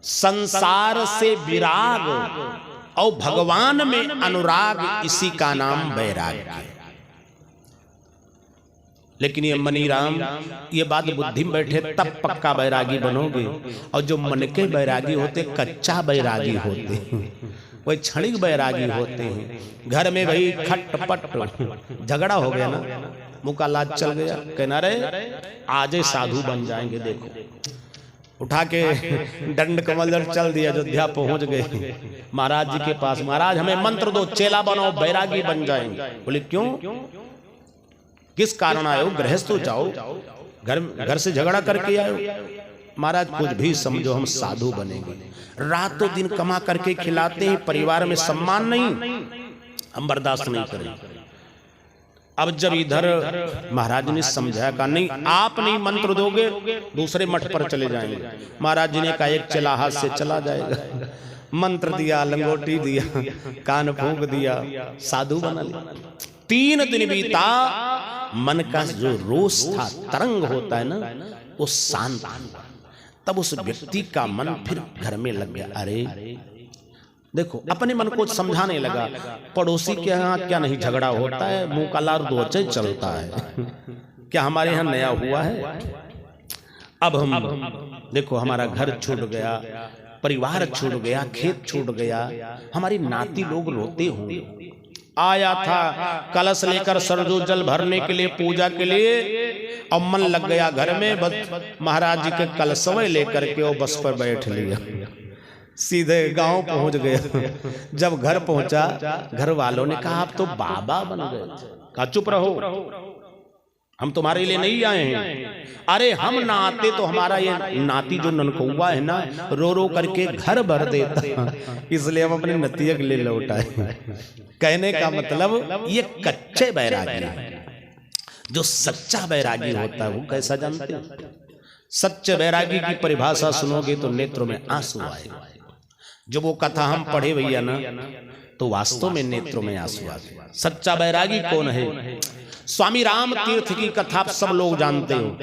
संसार से विराग और भगवान में अनुराग, इसी का नाम वैराग्य। लेकिन ये मनीराम, ये बात बुद्धि में बैठे तब पक्का बैरागी बनोगे, और जो मन के बैरागी होते कच्चा बैरागी होते हैं, वही क्षणिक बैरागी होते हैं। घर में भाई खटपट झगड़ा हो गया ना, मुँह का लाज चल गया, कहना रे आज ही साधु बन जाएंगे, देखो उठा के दंड कमल चल दिया, अयोध्या पहुंच गए महाराज जी के पास। महाराज हमें मंत्र दो, चेला बनो, बैरागी बन जाएंगे। बोले क्यों, किस कारण आए हो? गृहस्थ हो जाओ, घर से झगड़ा करके आए हो। महाराज कुछ भी समझो, हम साधु बनेंगे। रातों दिन कमा करके खिलाते हैं, परिवार में सम्मान नहीं, हम बर्दाश्त नहीं करेंगे। अब जब इधर महाराज ने समझाया, कहा नहीं आप नहीं मंत्र दोगे, दूसरे मठ पर चले जाएंगे। महाराज जी ने कहा एक चला हाथ से चला जाएगा। मंत्र दिया, लंगोटी दिया, कान फूंक दिया, साधु बना लिया। 3 दिन बीता, मन का जो रोष था, तरंग होता है ना, वो शांत हुआ। तब उस व्यक्ति का मन फिर घर में लग गया। अरे देखो, अपने मन को समझाने लगा, पड़ोसी के यहाँ क्या नहीं झगड़ा होता है, मुंह का लार दोचे चलता है, क्या हमारे यहाँ नया हुआ है? अब हम देखो, हमारा घर छूट गया, परिवार छूट गया, खेत छूट गया, हमारी नाती लोग रोते होंगे। आया था कलश लेकर सरजू जल भरने के लिए, पूजा के लिए, और मन लग गया घर में, बस महाराज जी के कलशवे लेकर के वो बस पर बैठ लिया, सीधे गांव पहुंच गया। जब घर पहुंचा, घर वालों ने कहा आप तो बाबा बन गए। कहा चुप रहो, हम तुम्हारे लिए नहीं आए हैं। अरे हम ना आते तो हमारा ये नाती जो ननकौवा है ना, रो रो करके घर भर देता, इसलिए हम अपने नतिया के लिए लौट आए। कहने का मतलब ये कच्चे बैरागी हैं। जो सच्चा बैरागी होता है वो कैसा जानते हो? सच्चे बैरागी की परिभाषा सुनोगे तो नेत्रों में आंसू आएगा। जो वो कथा हम पढ़े भैया ना, तो वास्तव में नेत्रों में आंसू आ गए। सच्चा बैरागी कौन है? स्वामी राम तीर्थ की कथा आप सब लोग जानते हो।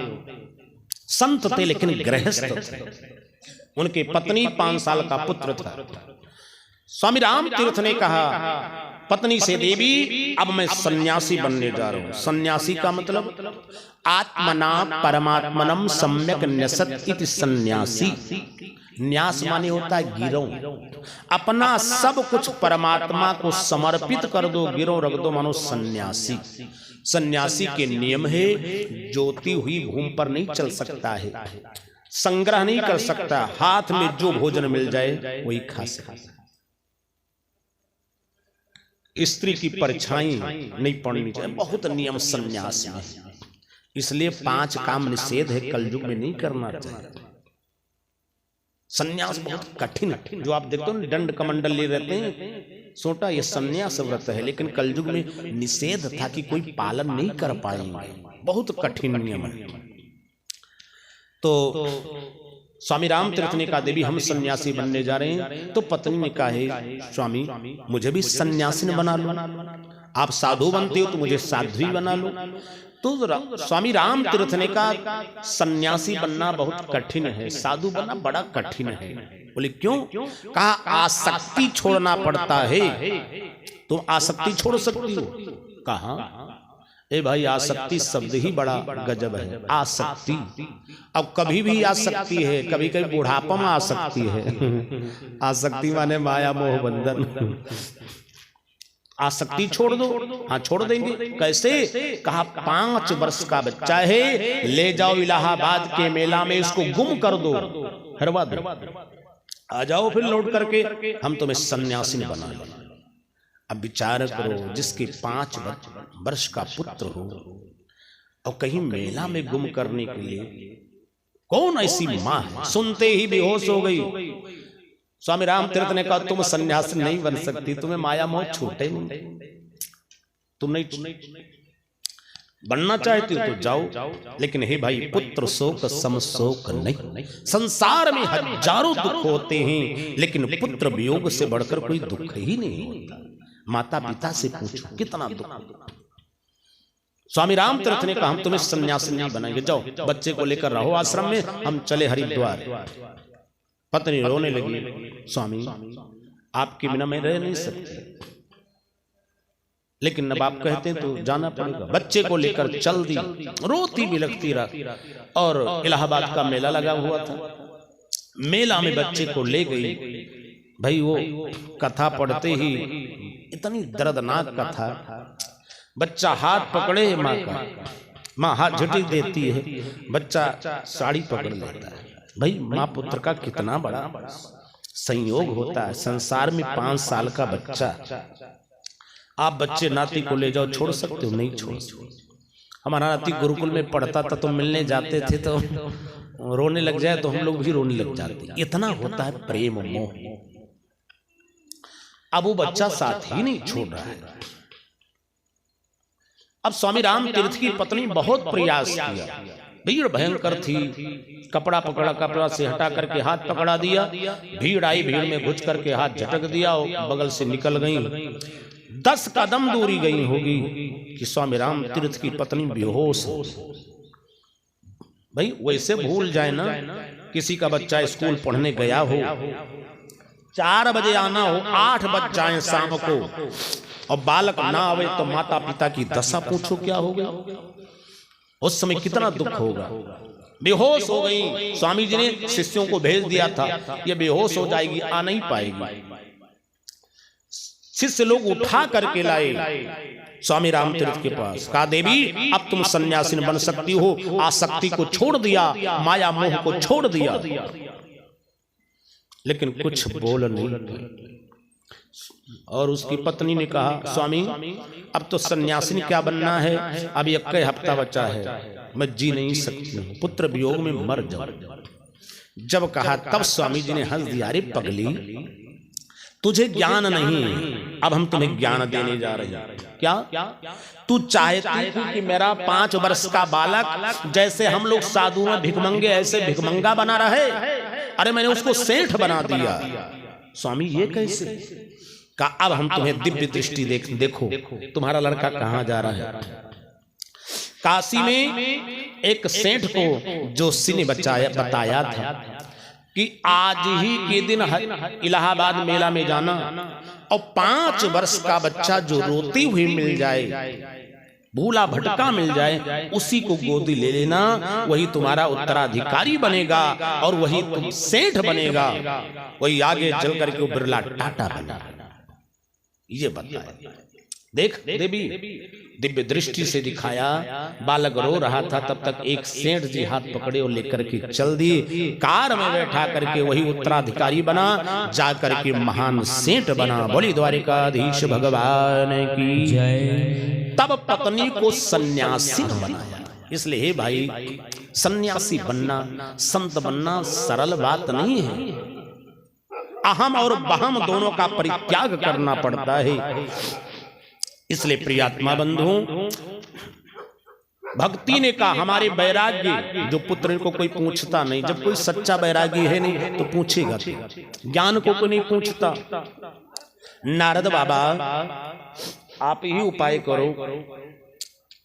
संत थे लेकिन गृहस्थ थे, उनकी पत्नी 5 साल का पुत्र था। स्वामी राम तीर्थ ने कहा पत्नी से, देवी अब मैं सन्यासी बनने जा रहा हूं। सन्यासी का मतलब आत्मना परमात्मनम सम्यक न्यसत इति सन्यासी। न्यास माने होता है गिरो, अपना सब कुछ परमात्मा को समर्पित कर दो, गिरो रख दो, मानो सन्यासी। सन्यासी के नियम है, ज्योति हुई भूमि पर नहीं चल सकता है, संग्रह नहीं कर सकता, हाथ में जो भोजन मिल जाए वही खा सकता। स्त्री की परछाई नहीं पड़नी चाहिए, बहुत नियम सन्यास में। इसलिए 5 काम निषेध है, कलयुग में नहीं करना चाहिए। सन्यास बहुत कठिन, जो आप देखते हो दंड कमंडल ले रहते हैं सोटा, ये सन्यास व्रत है, लेकिन कलयुग में निषेध था कि कोई पालन नहीं कर पाएंगे, बहुत कठिन नियम है। तो स्वामी राम तीर्थ ने कहा देवी हम सन्यासी बनने जा रहे हैं। तो पत्नी ने कहा है स्वामी मुझे भी सन्यासी बना लो, आप साधु बनते हो तो मुझे साध्वी बना लो। तो स्वामी राम तीर्थ ने कहा सन्यासी बनना बहुत कठिन है, साधु बनना बड़ा कठिन है। बोले क्यों? कहा आसक्ति छोड़ना पड़ता है। तुम आसक्ति छोड़ सकती हो? कहा ए भाई आसक्ति शब्द ही बड़ा गजब है। आसक्ति अब कभी भी आ सकती है, कभी कभी बुढ़ापा में आ सकती है। आसक्ति माने माया मोह बंधन। आसक्ति छोड़ दो। हाँ छोड़ देंगे। कैसे? कहा 5 वर्ष का बच्चा है, ले जाओ इलाहाबाद के मेला में, इसको गुम कर दो, हरवा दो, आ जाओ फिर लौट करके हम तुम्हें सन्यासी बना लेंगे। अब विचार करो, जिसके 5 वर्ष का पुत्र हो और कहीं मेला में गुम करने के लिए, कौन ऐसी मां है? सुनते ही बेहोश हो गई। स्वामी राम तीर्थ ने कहा तुम सन्यासी नहीं बन सकती, तुम्हें माया मोह छूटे नहीं, तुम नहीं बनना चाहती हो तो जाओ, लेकिन हे भाई पुत्र शोक सम शोक नहीं। संसार में हजारों दुख होते हैं, लेकिन पुत्र वियोग से बढ़कर कोई दुख ही नहीं होता। माता पिता से पूछो कितना दुख। स्वामी राम तीर्थ ने कहा हम तुम्हें सन्यासी नहीं बनाएंगे, जाओ बच्चे को लेकर रहो आश्रम में, हम चले हरिद्वार। पत्नी रोने लगी, स्वामी आपके बिना मैं रह नहीं सकती, लेकिन नवाब कहते तो जाना पड़ेगा। बच्चे को लेकर चल दी, रोती बिलखती रहा। और इलाहाबाद का मेला लगा हुआ था, मेला में बच्चे को ले गई। भाई वो कथा पढ़ते ही इतनी दर्दनाक कथा, बच्चा हाथ पकड़े माँ का, माँ हाथ झटक देती है, बच्चा साड़ी पकड़ लेता है। भाई माँ पुत्र का कितना बड़ा संयोग होता है। संसार में 5 साल का बच्चा, आप बच्चे नाती को ले जाओ, छोड़ सकते हो? नहीं छोड़। हमारा नाती गुरुकुल में पढ़ता था तो मिलने जाते थे तो रोने लग जाए तो हम लोग भी रोने लग जाते। इतना होता है प्रेम मोह। अब वो बच्चा साथ ही नहीं छोड़ रहा है। अब स्वामी राम तीर्थ की पत्नी बहुत प्रयास किया, भीड़ भयंकर थी, कपड़ा पकड़ा, कपड़ा से हटा करके हाथ पकड़ा दिया, भीड़ आई, भीड़ में घुस करके हाथ झटक दिया, बगल से निकल गई। 10 कदम दूरी गई होगी कि स्वामी राम तीर्थ की पत्नी बेहोश हो। भाई वैसे भूल जाए ना, किसी का बच्चा स्कूल पढ़ने गया हो, 4 बजे आना हो, 8 बज जाए शाम को, और बालक ना आवे तो माता पिता की दशा पूछो क्या होगा। उस समय कितना दुख होगा। बेहोश हो गई। स्वामी जी ने शिष्यों को भेज दिया था, ये बेहोश हो जाएगी, आ नहीं पाएगी। शिष्य लोग उठा करके लाए स्वामी राम तीर्थ के पास। कहा देवी अब तुम सन्यासी बन सकती हो, आसक्ति को छोड़ दिया, माया मोह को छोड़ दिया। लेकिन कुछ बोल नहीं। और उसकी पत्नी ने कहा स्वामी अब तो सन्यासी क्या बनना है, अब 1 हफ्ता बचा है, मैं जी नहीं सकती हूँ, पुत्र वियोग में मर जाऊं। जब कहा तब स्वामी जी ने हंस दिया, अरे पगली तुझे ज्ञान नहीं, अब हम तुम्हें ज्ञान देने जा रहे हैं। क्या तू चाहती थी कि मेरा 5 वर्ष का बालक जैसे हम लोग साधु में भिखमंगे ऐसे भिखमंगा बना रहे? अरे मैंने उसको सेठ बना दिया। स्वामी ये कैसे? का अब हम तुम्हें दिव्य दृष्टि देखो तुम्हारा लड़का कहाँ जा रहा है। काशी में एक सेठ को जोशी ने बताया था कि आज ही के दिन इलाहाबाद मेला में जाना और 5 वर्ष का बच्चा जो रोती हुई मिल जाए, भूला भटका मिल जाए, उसी को गोदी ले लेना, वही तुम्हारा उत्तराधिकारी बनेगा और वही तुम सेठ बनेगा, वही आगे चल करके बिरला टाटा बना। ये बताया। देख देवी दिव्य दृष्टि से दिखाया। बालक रो रहा था, तब तक एक सेठ जी हाथ पकड़े और लेकर के चल दिए। कार में बैठा करके वही उत्तराधिकारी बना, जा करके महान सेठ बना। बोली द्वारिकाधीश भगवान की जय। तब पत्नी को सन्यासी बनाया। इसलिए हे भाई सन्यासी बनना, संत बनना सरल बात नहीं है। अहम और बहम दोनों का परित्याग करना पड़ता है। इसलिए प्रियात्मा बंधु, भक्ति ने कहा हमारे वैराग्य जो पुत्र को कोई पूछता नहीं, जब कोई सच्चा वैरागी है नहीं तो पूछेगा ज्ञान को कोई नहीं पूछता। नारद बाबा आप ही उपाय करो,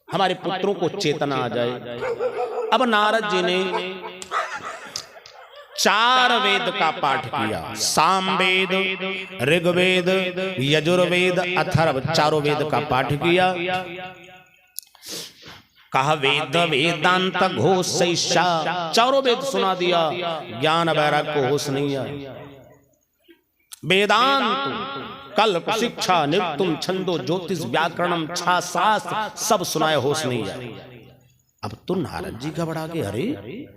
हमारे पुत्रों को चेतना आ जाए। अब नारद जी ने 4 वेद का पाठ किया, सामवेद, ऋग्वेद, यजुर्वेद, अथर्व, 4 वेद का पाठ किया। कहा वेद वेदांत घोष 4 वेद सुना दिया। ज्ञान वैराग को होश नहीं आया। वेदांत, कल्प, शिक्षा, निरुक्तम, छंदो, ज्योतिष, व्याकरणम, छा शास्त्र सब सुनाए, होश नहीं आया। अब तो नारद जी घबरा गए, अरे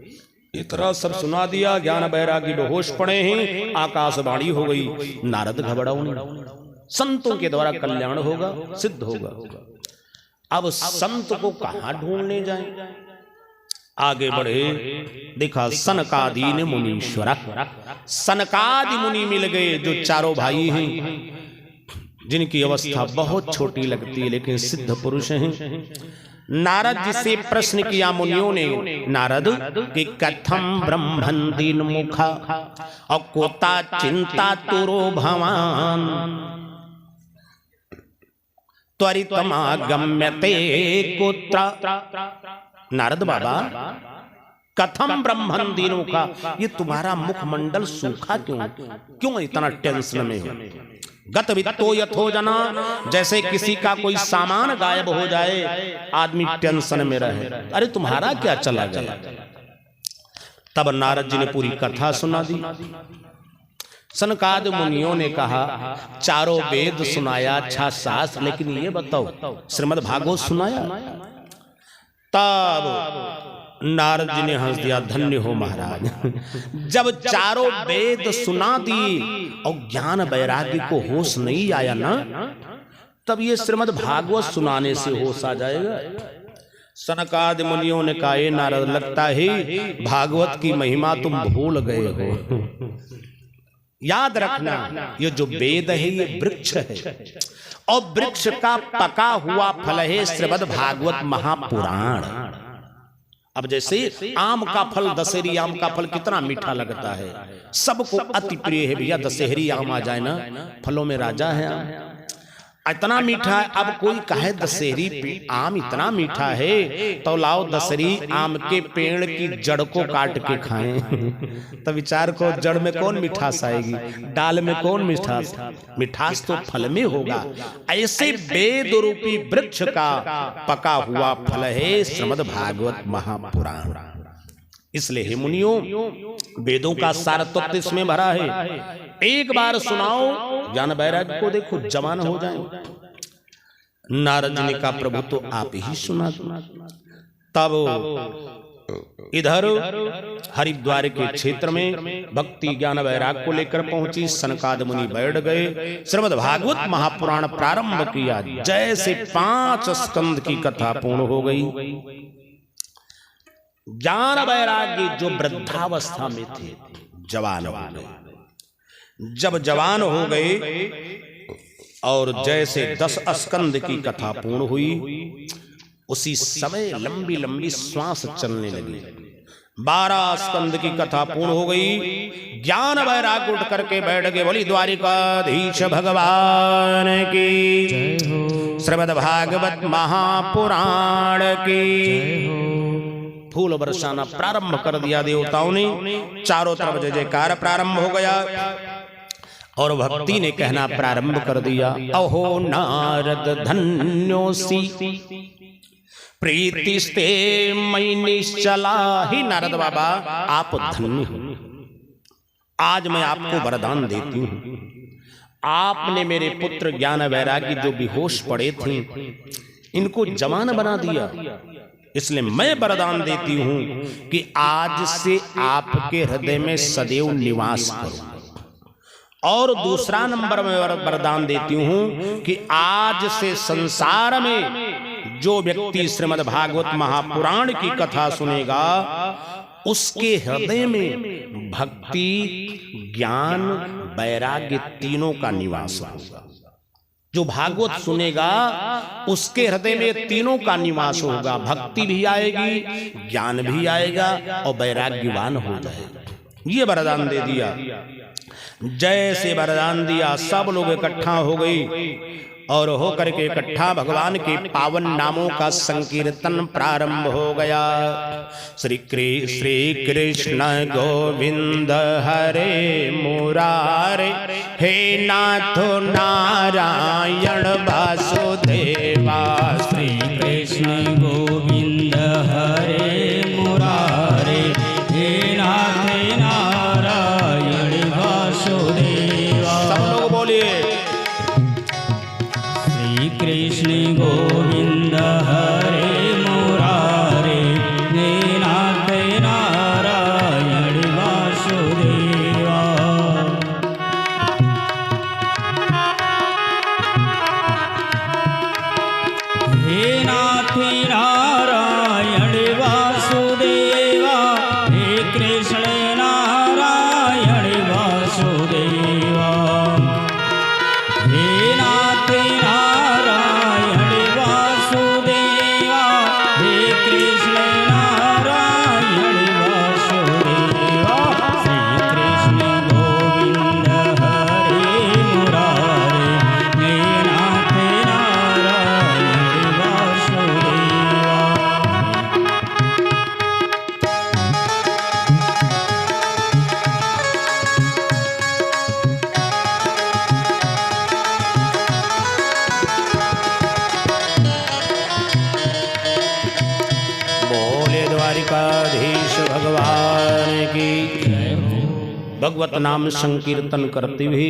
इतना सब सुना दिया, ज्ञान वैरागी बेहोश पड़े हैं, आकाशवाणी हो गई। नारद घबराओ नहीं, संतों के द्वारा कल्याण होगा, सिद्ध होगा। अब संत को कहां ढूंढने जाए? आगे बढ़े, देखा सनकादि मुनीश्वर, सनकादि मुनि मिल गए जो 4 भाई हैं, जिनकी अवस्था बहुत छोटी लगती है लेकिन सिद्ध पुरुष हैं। नारद जी से प्रश्न किया मुनियों ने, नारद कि कथम ब्रह्मंदीन मुखा अकोता चिंता तुरो भवान, त्वरितमागम्यते कुत्र। नारद बाबा, कथम ब्रह्मन दीनों का, ये तुम्हारा मुखमंडल सूखा क्यों इतना टेंशन में हो? गत वित्तो यथो जना, जैसे किसी का कोई सामान गायब हो जाए आदमी टेंशन में रहे। अरे तुम्हारा क्या चला गया? तब नारद जी ने पूरी कथा सुना दी। सनकादिक मुनियों ने कहा, चारों वेद सुनाया, अच्छा शास्त्र, लेकिन ये बताओ श्रीमद् भागवत सुनाया? तब नारद जी ने हंस दिया, धन्य हो महाराज। जब चारों वेद सुना दी और ज्ञान वैराग्य को होश नहीं आया ना, तब ये श्रीमद् भागवत सुनाने से होश आ जाएगा। सनकादि मुनियों ने कहा, नारद, लगता है भागवत की महिमा तुम भूल गए हो। याद रखना, ये जो वेद है ये वृक्ष है, और वृक्ष का पका हुआ फल है श्रीमद् भागवत महापुराण। अब जैसे आम का फल, दशहरी आम का फल कितना मीठा लगता है, सबको अति प्रिय है भैया। दशहरी आम आ जाए ना, फलों में राजा है आम, इतना मीठा है। अब कोई कहे दशहरी आम इतना मीठा है, तो लाओ दशहरी आम के पेड़ की जड़ को काट के खाएं। तो विचार को, जड़ में कौन मिठास आएगी, डाल में कौन मिठास? मिठास तो फल में होगा। ऐसे वेद रूपी वृक्ष का पका हुआ फल है श्रीमद् भागवत महापुराण। इसलिए हे मुनियों, वेदों का सार तत्व इसमें भरा है। एक बार सुनाओ, ज्ञान वैराग्य को देखो, जवान हो जाए। नारद जी ने कहा, प्रभु तो आप ही सुना दो। तब इधर हरिद्वार के क्षेत्र में भक्ति ज्ञान वैराग्य को लेकर पहुंची। सनकादिक मुनि बैठ गए, श्रीमद् भागवत महापुराण प्रारंभ किया। जैसे 5 स्कंद की कथा पूर्ण हो गई। ज्ञान वैराग्य जो वृद्धावस्था में थे, जवान हो गए। जब जवान हो गए और जैसे 10 स्कंद की कथा पूर्ण हुई, उसी समय लंबी लंबी श्वास चलने लगी। 12 स्कंद की कथा पूर्ण हो गई। ज्ञान वैराग्य उठ करके बैठ गए। बोली द्वारिकाधीश भगवान की, श्रीमद् भागवत महापुराण की। फूल बरसाना प्रारंभ कर दिया देवताओं ने, चारों तरफ जय जयकार प्रारंभ हो गया और भक्ति ने कहना प्रारंभ कर दिया। अहो नारद धन्योसी प्रीतिस्ते मई निश्चला। ही नारद बाबा, आप धन्य हो। आज मैं आपको वरदान देती हूँ। आपने मेरे पुत्र ज्ञान वैरागी जो बेहोश पड़े थे, इनको जवान बना दिया। इसलिए मैं वरदान देती हूं कि आज से आपके हृदय में सदैव निवास करूं। और दूसरा नंबर में वरदान देती हूं कि आज से संसार में जो व्यक्ति श्रीमद् भागवत महापुराण की कथा सुनेगा, उसके हृदय में भक्ति ज्ञान वैराग्य तीनों का निवास होगा। जो भागवत सुनेगा उसके हृदय में तीनों का निवास होगा। भक्ति भी आएगी, ज्ञान भी आएगा और वैराग्यवान हो जाएगा। ये वरदान दे दिया। जैसे वरदान दिया, सब लोग इकट्ठा हो गई और होकर के इकट्ठा भगवान के पावन नामों का संकीर्तन प्रारंभ हो गया। श्री कृष्ण गोविंद हरे मुरारे, हे नाथ नारायण वासुदेवा। श्री कृष्ण गोविंद हरे मुरारे, हे नाथ नारायण वासुदेवा। सब लोग बोलिए, कृष्ण गोविंद हरे मुरारे, हे नाथ नारायण वासुदेवा। हे नाथ नारायण वासुदेवा, हे कृष्ण नारायण वासुदेवा। हे नाथ नारायण भगवत नाम संकीर्तन करते हुए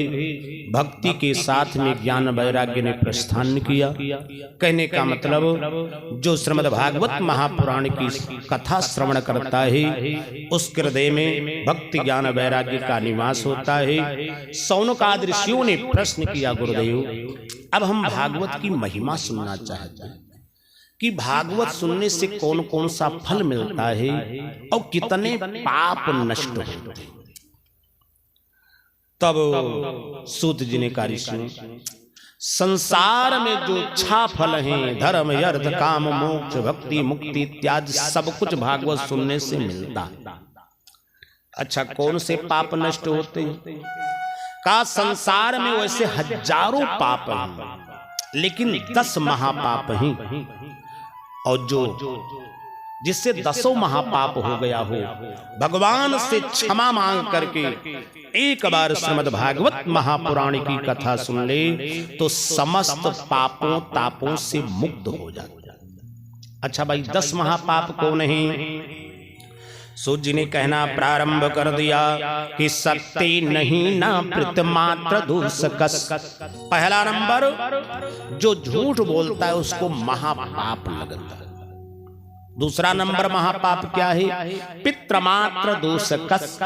भक्ति के साथ में ज्ञान वैराग्य ने प्रस्थान किया। कहने का मतलब जो श्रीमद् भागवत महापुराण की कथा श्रवण करता है उस हृदय में भक्ति ज्ञान वैराग्य का निवास होता है। सौनकादि ऋषियों ने प्रश्न किया, गुरुदेव अब हम भागवत की महिमा सुनना चाहते हैं कि भागवत सुनने से कौन कौन सा फल मिलता है और कितने पाप नष्ट होते हैं। तब सूत जी ने कार्य सुनो, संसार में जो 6 फल हैं धर्म अर्थ काम मोक्ष भक्ति मुक्ति इत्यादि सब कुछ भागवत सुनने से मिलता। अच्छा कौन से पाप नष्ट होते हैं? का संसार में वैसे हजारों पाप हैं लेकिन 10 महापाप हैं और जो जिससे 10 महापाप हो गया हो भगवान से क्षमा मांग करके एक बार श्रीमद् भागवत महापुराण की कथा सुन ले तो समस्त पापों तापों से मुक्त हो जाता। अच्छा भाई 10 महापाप कौन हैं? सूत जी ने कहना प्रारंभ कर दिया कि शक्ति नहीं ना प्रीतमात्र दूसकस। पहला नंबर जो झूठ बोलता है उसको महापाप लगता है। दूसरा नंबर महापाप क्या है? पितृमात्र दूषकस।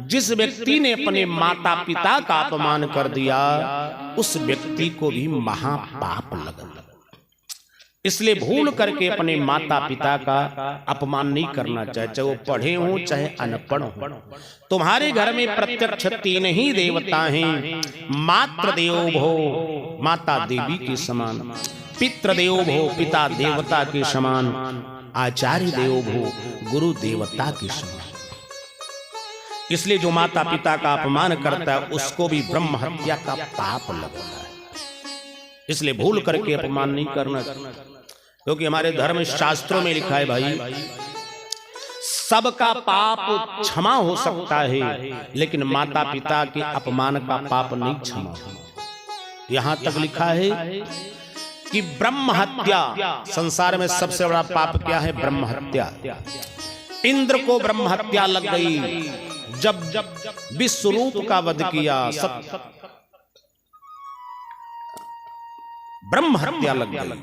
जिस व्यक्ति ने अपने माता पिता का अपमान कर दिया उस व्यक्ति को भी महापाप लगता। इसलिए भूल करके अपने माता पिता का अपमान नहीं करना चाहिए, चाहे वो पढ़े हों चाहे अनपढ़ हों। तुम्हारे घर में प्रत्यक्ष 3 ही देवता हैं, मातृ देवो भव माता देवी के समान, पितृदेवो भव पिता देवता के समान, आचार्य देवो भव गुरु देवता के समान। इसलिए जो माता पिता का अपमान करता है उसको भी ब्रह्म हत्या का पाप लगता है। इसलिए भूल करके अपमान नहीं करना, क्योंकि हमारे धर्म शास्त्रों में लिखा है भाई सबका पाप क्षमा हो सकता है लेकिन माता पिता के अपमान का पाप नहीं क्षमा हो। यहां तक लिखा है कि ब्रह्म हत्या, संसार में सबसे बड़ा पाप क्या है? ब्रह्म हत्या। इंद्र को ब्रह्म हत्या लग गई जब विश्वरूप का वध किया, ब्रह्म हत्या लग गई।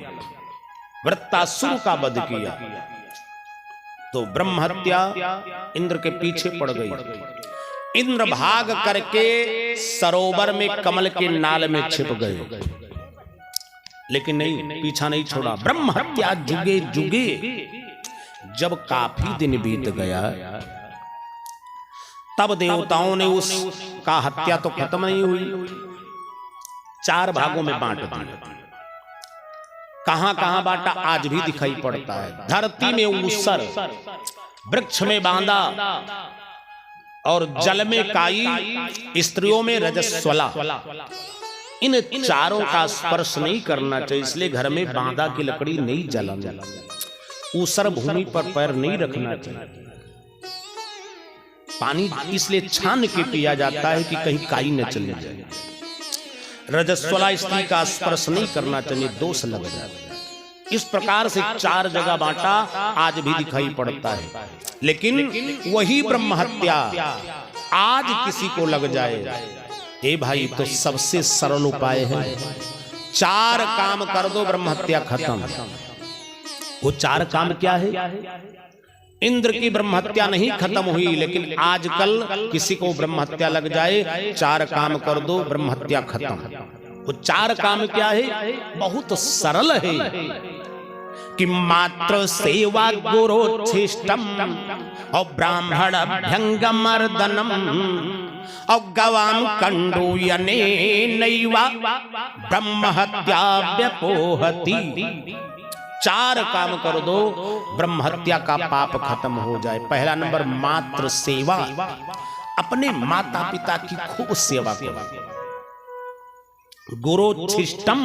वृत्तासुर का वध किया तो ब्रह्म हत्या इंद्र के पीछे पड़ गई। इंद्र भाग करके सरोवर में कमल के नाल में छिप गए लेकिन नहीं, पीछा नहीं छोड़ा। ब्रह्म हत्या जुगे जुगे। जब काफी दिन बीत गया तब देवताओं ने उसका हत्या तो खत्म नहीं हुई, 4 भागों में बांट दिया। कहां कहां बांटा आज भी दिखाई पड़ता है। धरती में ऊसर, वृक्ष में बांधा और जल में काई, स्त्रियों में रजस्वला। इन चारों का स्पर्श नहीं करना चाहिए, इसलिए घर में बांधा की लकड़ी नहीं जलाना, ऊसर भूमि पर पैर नहीं रखना चाहिए। पानी इसलिए छान के पिया जाता है कि कहीं काई न चली जाए। रजस्वला स्त्री का स्पर्श नहीं करना चाहिए, दोष लग जाए। इस प्रकार से 4 जगह बांटा आज भी दिखाई पड़ता है। लेकिन वही ब्रह्म हत्या आज किसी को लग जाए, ए भाई तो सबसे सरल उपाय है 4 काम कर दो, ब्रह्म हत्या खत्म। वो 4 काम क्या है? इंद्र की ब्रह्म हत्या नहीं खत्म हुई लेकिन आजकल किसी को ब्रह्म हत्या लग जाए, 4 काम कर दो, ब्रह्म हत्या खत्म। वो 4 काम क्या है? बहुत सरल है कि मात्र सेवा गुरोच्छिष्टम और ब्राह्मण भंग मर्दनम और गवाम कंडूयने नैवा ब्रह्म हत्या व्यपोहति। 4 काम कर दो, ब्रह्म हत्या का पाप खत्म हो जाए। पहला नंबर मात्र सेवा, अपने माता पिता की खूब सेवा करो। गुरोच्छिष्टम,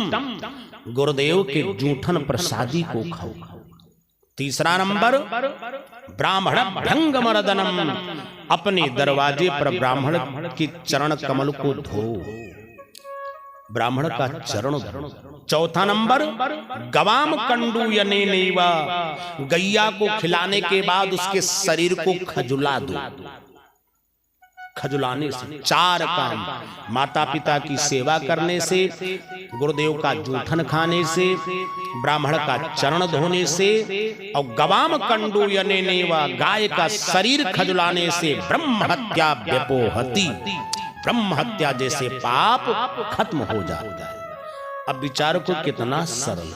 गुरुदेव के जूठन प्रसादी को खाओ। तीसरा नंबर ब्राह्मण भंग मर्दनम, अपने दरवाजे पर ब्राह्मण के चरण कमल को धो, ब्राह्मण का चरण धो। चौथा नंबर गवाम कंडू यने नैवा, गैया को खिलाने के बाद उसके शरीर को खजुला दो। खजुलाने से, 4 काम, माता पिता की सेवा करने से, गुरुदेव का जूठन खाने से, ब्राह्मण का चरण धोने से, और गवाम कंडू यने व गाय का शरीर खजुलाने से ब्रह्म हत्या व्यपोहति, ब्रह्म हत्या जैसे पाप खत्म हो जाता है। अब विचार को कितना सरल।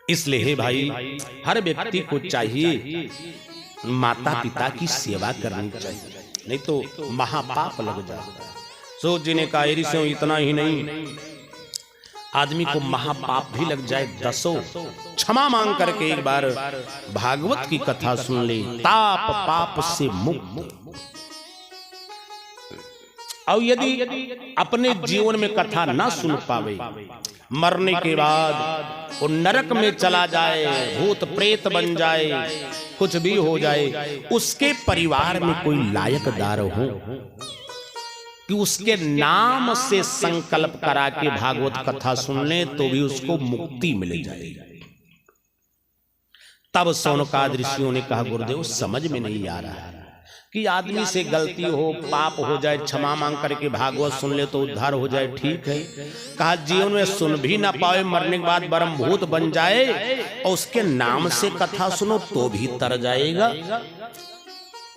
इसलिए भाई हर व्यक्ति को चाहिए माता पिता की सेवा करनी चाहिए, नहीं तो महापाप लग जाता है। सो जिन्हें का ऋषियों इतना ही नहीं, आदमी को महापाप भी लग जाए 10। क्षमा मांग करके एक बार भागवत की कथा सुन ले, ताप पाप से मुक्त। और यदि अपने जीवन में कथा ना सुन पावे, मरने के बाद वो नरक में चला जाए, भूत प्रेत बन जाए, कुछ भी हो जाए, उसके परिवार में कोई लायकदार हो कि उसके नाम से संकल्प करा के भागवत कथा सुन ले तो भी उसको मुक्ति मिल जाएगी। तब सौनकादि ऋषियों ने कहा गुरुदेव समझ में नहीं आ रहा है कि आदमी से गलती हो, पाप हो जाए, क्षमा मांग करके भागवत सुन ले तो उद्धार हो जाए, ठीक है। कहा जीवन में सुन भी ना पाए, मरने के बाद ब्रह्म भूत बन जाए और उसके नाम से कथा सुनो तो भी तर जाएगा।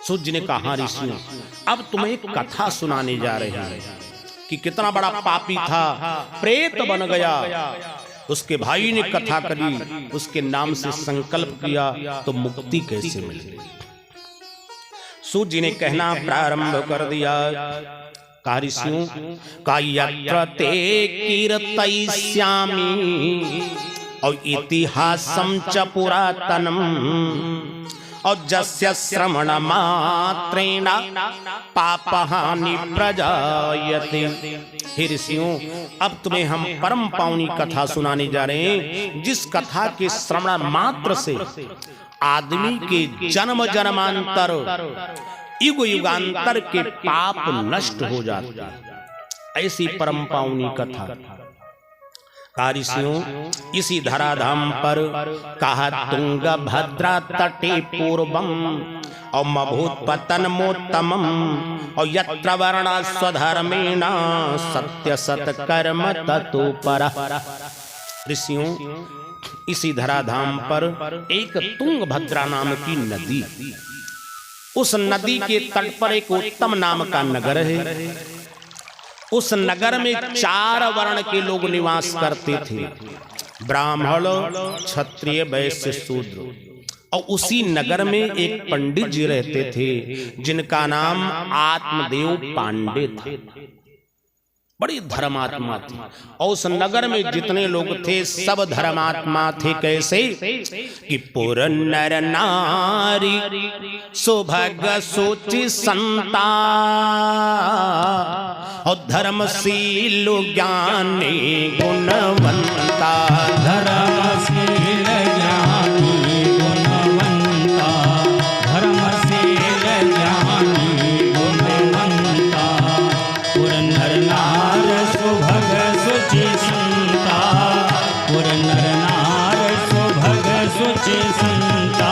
सूत जी ने कहा ऋषियों अब तुम्हें एक कथा सुनाने जा रहे हैं कि कितना बड़ा पापी था, प्रेत बन गया, उसके भाई ने कथा करी, उसके नाम से संकल्प किया तो मुक्ति कैसे मिलेगी। सूत जी ने कहना प्रारंभ कर दिया, ऋषियों का यत्र ते कीर्तयिष्यामि और इतिहासं च पुरातनम और जस्य श्रवण मात्रेण पापहानि प्रजायते। हे ऋषियों अब तुम्हें हम परम पावनी कथा सुनाने जा रहे हैं, जिस कथा के श्रवण मात्र से आदमी के जन्म जन्मांतर युग युगांतर के पाप नष्ट हो जाते। ऐसी परम पावनी कथा ऋषियों इसी धराधाम पर कहा तुंग भद्रा तटे पूर्वम और मभूत पतन मोत्तमम और यत्र वर्ण स्वधर्मेण सत्य सत कर्म ततो पर। ऋषियों इसी धराधाम पर एक तुंग भद्रा नाम की नदी, उस नदी के तट पर एक उत्तम नाम का नगर है। उस नगर में 4 वर्ण के लोग निवास करते थे, ब्राह्मण, क्षत्रिय, वैश्य, शूद्र। और उसी नगर में एक पंडित जी रहते थे जिनका नाम आत्मदेव पांडे था। बड़ी धर्मात्मा थी और उस नगर में जितने लोग थे सब धर्मात्मा थे। कैसे कि पुर नर नारी सुभग सोचि संता और धर्मशील ज्ञानी गुणवंता। धर्मशील ज्ञानी गुणवंता, धर्मशील ज्ञानी गुणवंता। पुर नर नार सुभग सुचि संता, पुर नर नार सुभग सुचि संता।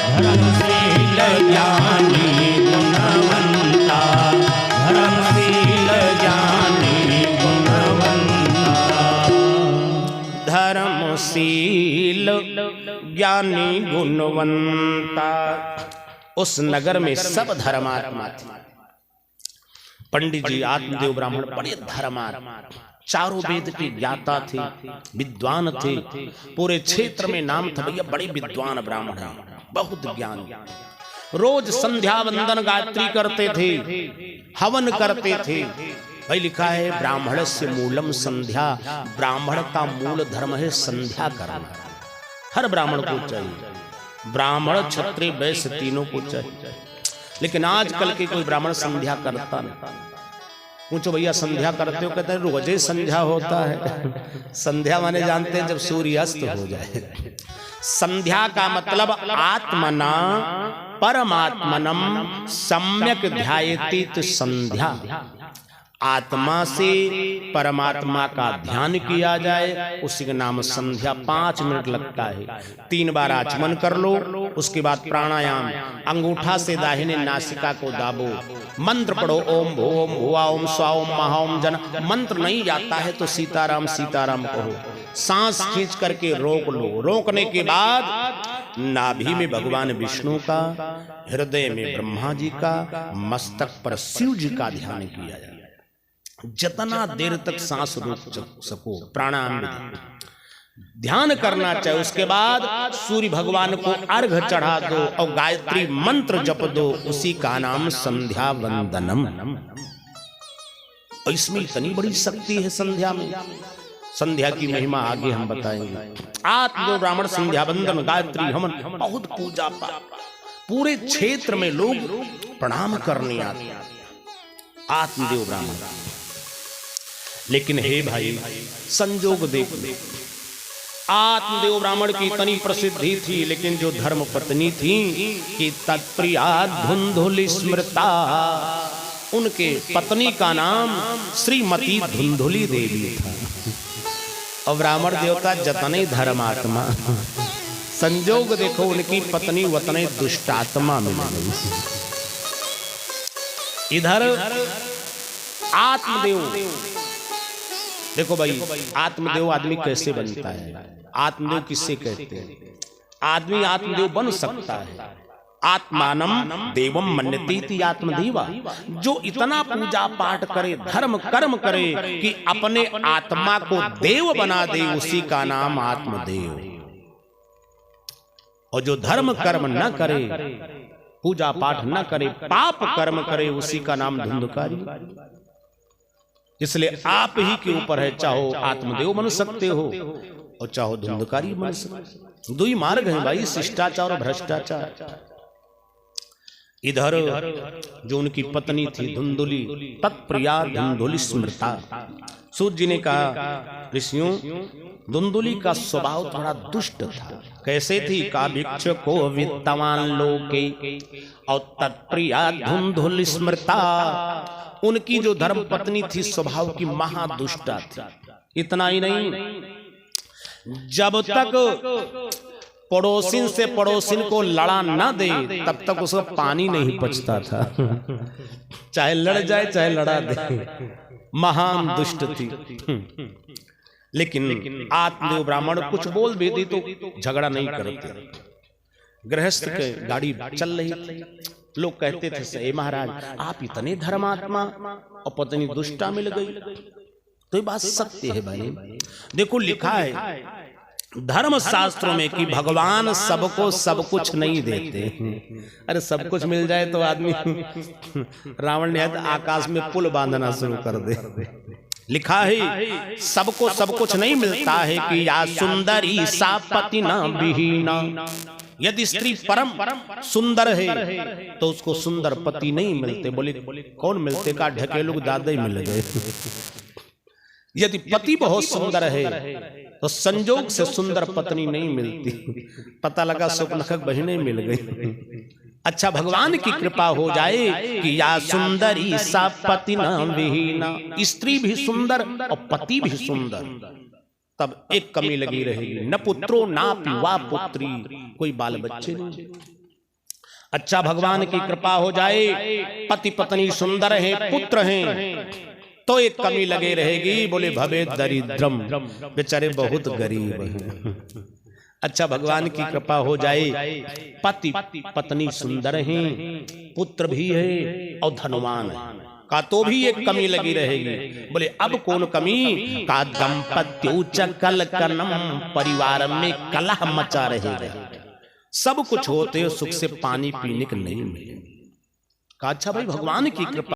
धर्मशील ज्ञानी गुणवंता, धर्मशील ज्ञानी गुणवंता। धर्मशील ज्ञानी गुणवंता। उस नगर में सब धर्मात्मा थे। पंडित जी आत्मदेव ब्राह्मण बड़े धर्मात्मा, चारों वेद के ज्ञाता थे, विद्वान थे। पूरे क्षेत्र में नाम था भैया बड़े विद्वान ब्राह्मण, बहुत ज्ञान। रोज संध्या वंदन गायत्री करते थे, हवन करते थे। भाई लिखा है ब्राह्मण से मूलम संध्या, ब्राह्मण का मूल धर्म है संध्या करना। हर ब्राह्मण को चाहिए, ब्राह्मण क्षत्रिय वैश्य तीनों को चाहिए। लेकिन आजकल के कोई ब्राह्मण संध्या करता नहीं। पूछो भैया संध्या करते हो, कहते हैं रोजे संध्या होता है। संध्या माने जानते हैं जब सूर्यास्त हो जाए। संध्या का मतलब आत्मना परमात्मनम सम्यक ध्यायेति संध्या। आत्मा से परमात्मा का ध्यान किया जाए, उसी का नाम संध्या। 5 मिनट लगता है। 3 बार आचमन कर लो, उसके बाद प्राणायाम, अंगूठा से दाहिने नासिका को दाबो, मंत्र पढ़ो, ओम भोम भुआ ओम स्वा ओम महा ओम जन। मंत्र नहीं जाता है तो सीताराम सीताराम कहो। सांस खींच करके रोक लो। रोकने के बाद नाभि में भगवान विष्णु का, हृदय में ब्रह्मा जी का, मस्तक पर शिव जी का ध्यान किया जाए। जितना देर तक सांस रोक सको प्राणायाम ध्यान करना चाहिए। उसके बाद सूर्य भगवान को अर्घ चढ़ा दो और गायत्री मंत्र जप दो, उसी का नाम संध्या वंदनम। और इसमें इतनी बड़ी शक्ति है संध्या में। संध्या की महिमा आगे हम बताएंगे। आत्मदेव ब्राह्मण संध्या वंदन गायत्री हवन बहुत पूजा पाठ, पूरे क्षेत्र में लोग प्रणाम करने आते आत्मदेव ब्राह्मण। लेकिन हे भाई, संजोग देख लो, आत्मदेव ब्राह्मण की इतनी प्रसिद्धि थी, लेकिन जो धर्म पत्नी थी कि तत्प्रिया धुंधुली स्मृता, उनके पत्नी का नाम श्रीमती धुंधुली देवी था। और ब्राह्मण देवता जतने धर्मात्मा, संजोग देखो उनकी पत्नी वतने दुष्टात्मा मिल गई। इधर आत्मदेव देखो भाई, आत्मदेव आदमी कैसे बनता है? आत्मदेव किससे कहते हैं? आदमी आत्मदेव बन सकता है। आत्मानम देवम मन्यते आत्मदेवा, जो इतना पूजा पाठ करे, धर्म कर्म करे कि अपने आत्मा को देव बना दे, उसी का नाम आत्मदेव। और जो धर्म कर्म न करे, पूजा पाठ न करे, पाप कर्म करे, उसी का नाम धुंधकारी। इसलिए आप ही के ऊपर है, चाहो आत्मदेव बन सकते हो और चाहो धुंधकारी बन सकते हो। 2 ही मार्ग हैं भाई, शिष्टाचार और भ्रष्टाचार। इधर जो उनकी पत्नी थी धुंधुली, तत्प्रिया धुंधुली स्मृता, सूत जी ने कहा ऋषियों, धुंधुली का स्वभाव थोड़ा दुष्ट था। कैसे थी? का भिक्ष को वित्तवान लोके और तत्प्रिया धुंधुली स्मृता। उनकी जो धर्म पत्नी थी स्वभाव की महादुष्टा थी। इतना ही नहीं, जब तक पड़ोसिन से पड़ोसिन को लड़ा ना दे, तब तक उसको पानी नहीं पचता था। चाहे लड़ जाए चाहे लड़ा दे, महान दुष्ट थी। लेकिन आत्मदेव ब्राह्मण कुछ बोल भी दी तो झगड़ा नहीं करते। गृहस्थ के गाड़ी चल रही थी, लोग कहते थे हे महाराज, आप इतने धर्मात्मा और पत्नी दुष्टा मिल गई। तो ये बात सत्य है भाई। देखो लिखा है धर्म शास्त्रों में कि भगवान सबको सब कुछ नहीं देते। अरे सब कुछ मिल जाए तो आदमी रावण ने आकाश में पुल बांधना शुरू कर दे। लिखा है सबको सब कुछ नहीं मिलता है कि या सुंदरी सा पति न विहीना। यदि स्त्री परम सुंदर है तो उसको सुंदर पति नहीं मिलते। बोले कौन मिलते? का ढकेलू दादा ही मिल गए। यदि पति बहुत सुंदर है तो संजोग से सुंदर पत्नी नहीं मिलती। पता लगा सुपनखक बहनें मिल गई। अच्छा, भगवान की कृपा हो जाए कि या सुंदरी सा पति न विहीना, स्त्री भी सुंदर और पति भी सुंदर, तब एक कमी लगी रहेगी, न पुत्रो ना पिवा पुत्री, कोई बाल बच्चे नहीं। अच्छा, भगवान की कृपा हो जाए, पति पत्नी सुंदर हैं, पुत्र हैं, तो एक कमी लगे रहेगी। बोले भवे दरिद्रम, बेचारे बहुत गरीब हैं। अच्छा, भगवान की कृपा हो जाए, पति पत्नी सुंदर हैं, पुत्र भी है और धनवान है, का तो भी एक कमी लगी रहेगी। बोले अब कौन कमी? का दंपत्योच कल कनम, परिवार में कलह मचा रहेगा। सब कुछ होते सुख से पानी पीने को नहीं मिले। का अच्छा भाई, भगवान की कृपा